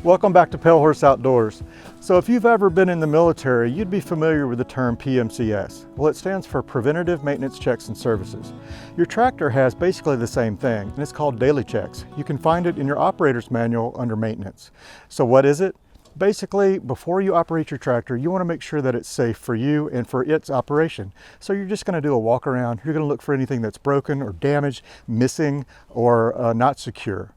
Welcome back to Pale Horse Outdoors. So if you've ever been in the military, you'd be familiar with the term PMCS. Well, it stands for Preventative Maintenance Checks and Services. Your tractor has basically the same thing, and it's called Daily Checks. You can find it in your operator's manual under Maintenance. So what is it? Basically, before you operate your tractor, you want to make sure that it's safe for you and for its operation. So you're just going to do a walk around. You're going to look for anything that's broken or damaged, missing, or not secure.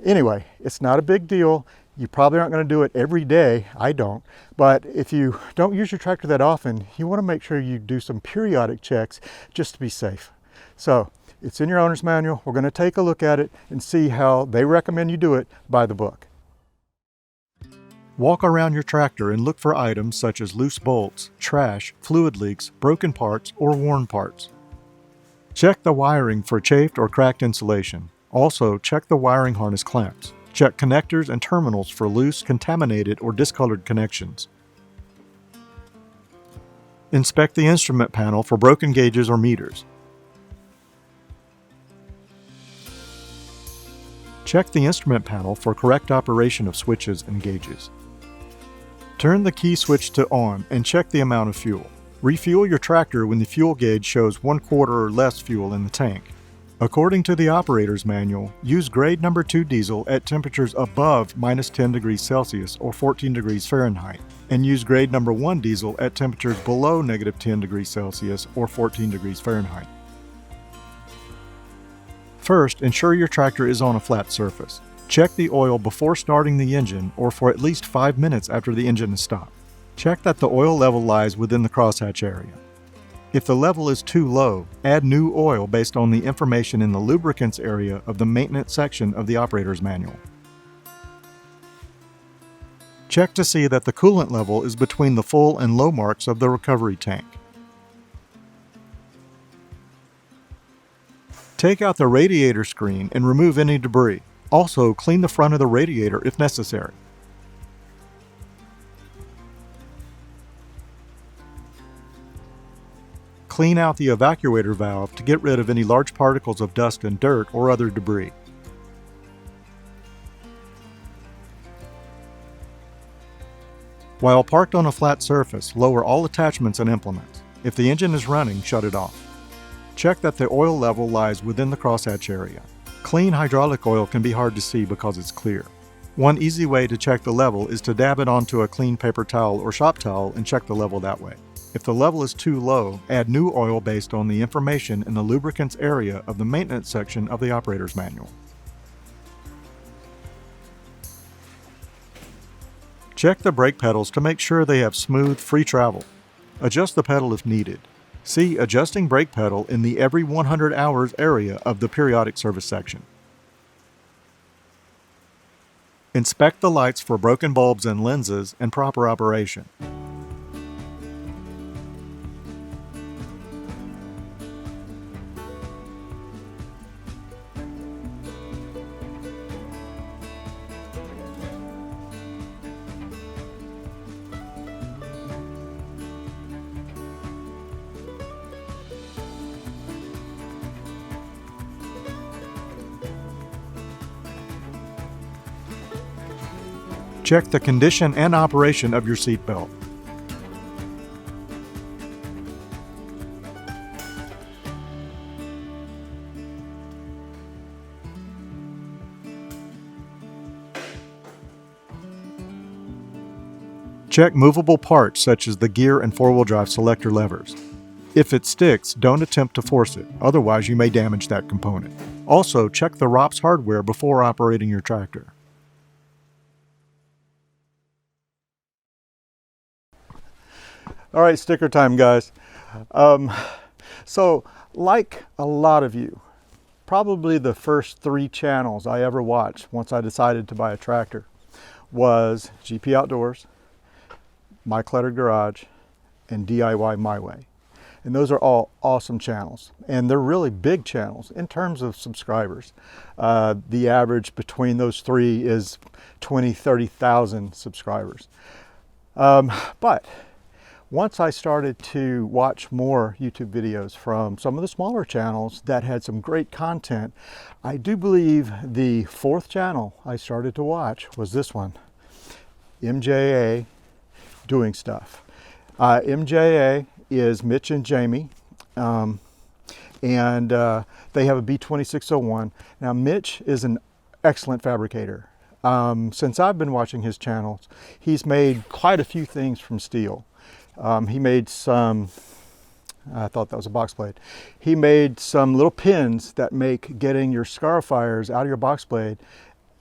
Anyway, it's not a big deal. You probably aren't going to do it every day. I don't. But if you don't use your tractor that often, you want to make sure you do some periodic checks just to be safe. So it's in your owner's manual. We're going to take a look at it and see how they recommend you do it by the book. Walk around your tractor and look for items such as loose bolts, trash, fluid leaks, broken parts, or worn parts. Check the wiring for chafed or cracked insulation. Also, check the wiring harness clamps. Check connectors and terminals for loose, contaminated, or discolored connections. Inspect the instrument panel for broken gauges or meters. Check the instrument panel for correct operation of switches and gauges. Turn the key switch to on and check the amount of fuel. Refuel your tractor when the fuel gauge shows 1/4 or less fuel in the tank. According to the operator's manual, use grade number 2 diesel at temperatures above -10 degrees Celsius or 14 degrees Fahrenheit, and use grade number 1 diesel at temperatures below -10 degrees Celsius or 14 degrees Fahrenheit. First, ensure your tractor is on a flat surface. Check the oil before starting the engine or for at least 5 minutes after the engine is stopped. Check that the oil level lies within the crosshatch area. If the level is too low, add new oil based on the information in the lubricants area of the maintenance section of the operator's manual. Check to see that the coolant level is between the full and low marks of the recovery tank. Take out the radiator screen and remove any debris. Also, clean the front of the radiator if necessary. Clean out the evacuator valve to get rid of any large particles of dust and dirt or other debris. While parked on a flat surface, lower all attachments and implements. If the engine is running, shut it off. Check that the oil level lies within the crosshatch area. Clean hydraulic oil can be hard to see because it's clear. One easy way to check the level is to dab it onto a clean paper towel or shop towel and check the level that way. If the level is too low, add new oil based on the information in the lubricants area of the maintenance section of the operator's manual. Check the brake pedals to make sure they have smooth, free travel. Adjust the pedal if needed. See Adjusting Brake Pedal in the every 100 hours area of the periodic service section. Inspect the lights for broken bulbs and lenses and proper operation. Check the condition and operation of your seat belt. Check movable parts such as the gear and four-wheel drive selector levers. If it sticks, don't attempt to force it, otherwise you may damage that component. Also, check the ROPS hardware before operating your tractor. All right, sticker time, guys. So like a lot of you, probably the first 3 channels I ever watched once I decided to buy a tractor was GP Outdoors, My Cluttered Garage, and DIY My Way. And those are all awesome channels. And they're really big channels in terms of subscribers. The average between those 3 is 20, 30,000 subscribers. But once I started to watch more YouTube videos from some of the smaller channels that had some great content, I do believe the 4th channel I started to watch was this one. MJA Doing Stuff. MJA is Mitch and Jamie, and they have a B2601. Now Mitch is an excellent fabricator. Since I've been watching his channels, he's made quite a few things from steel. He made some, I thought that was a box blade. He made some little pins that make getting your scarifiers out of your box blade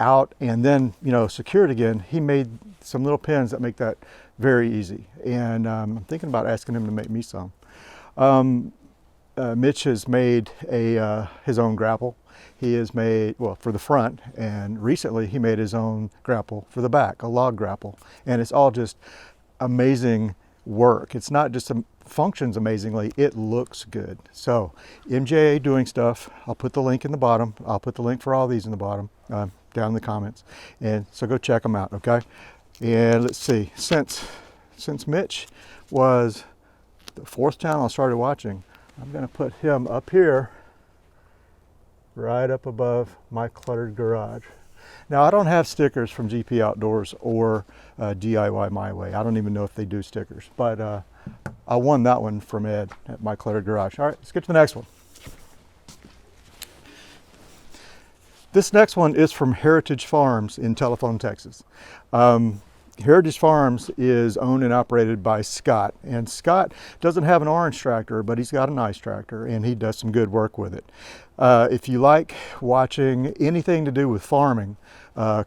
out and then, you know, secured again. He made some little pins that make that very easy. And I'm thinking about asking him to make me some. Mitch has made his own grapple. He has made, well, for the front, and recently he made his own grapple for the back, a log grapple. And it's all just amazing work. It's not just functions amazingly, it looks good. So MJA Doing Stuff, I'll put the link in the bottom. I'll put the link for all these in the bottom, down in the comments. And so go check them out, okay? And let's see, since Mitch was the fourth channel I started watching, I'm gonna put him up here, right up above my cluttered garage. Now I don't have stickers from GP Outdoors or DIY My Way. I don't even know if they do stickers, but I won that one from Ed at my cluttered garage. All right, let's get to the next one. This next one is from Heritage Farms in Telephone, Texas. Heritage Farms is owned and operated by Scott, and Scott doesn't have an orange tractor, but he's got a nice tractor and he does some good work with it. If you like watching anything to do with farming,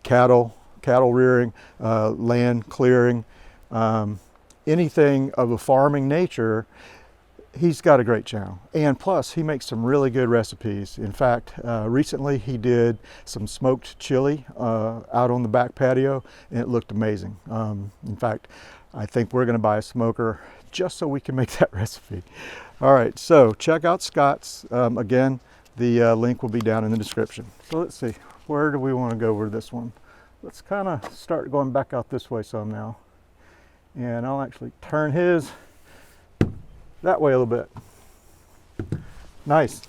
cattle rearing, land clearing, anything of a farming nature, he's got a great channel. And plus he makes some really good recipes. In fact, recently he did some smoked chili out on the back patio, and it looked amazing. In fact, I think we're gonna buy a smoker just so we can make that recipe. All right, so check out Scott's. Again, the link will be down in the description. So let's see, where do we want to go with this one? Let's kind of start going back out this way some now. And I'll actually turn his that way a little bit. Nice.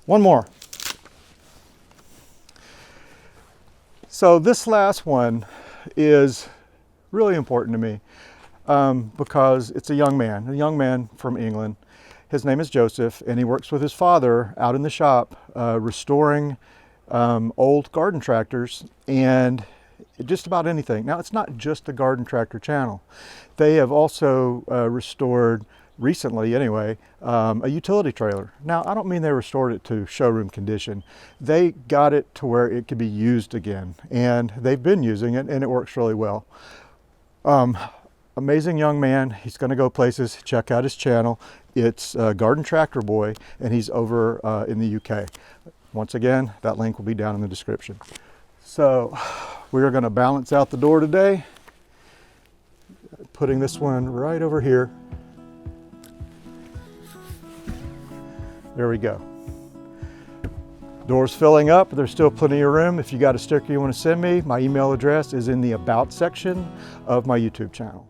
One more. So this last one is really important to me because it's a young man from England. His name is Joseph, and he works with his father out in the shop restoring old garden tractors and just about anything. Now, it's not just the garden tractor channel. They have also restored, recently anyway, a utility trailer. Now, I don't mean they restored it to showroom condition. They got it to where it could be used again, and they've been using it, and it works really well. Amazing young man. He's going to go places. Check out his channel. It's Garden Tractor Boy, and he's over in the UK. Once again, that link will be down in the description. So we are going to balance out the door today, putting this one right over here. There we go. Door's filling up. There's still plenty of room. If you got a sticker you want to send me, my email address is in the About section of my YouTube channel.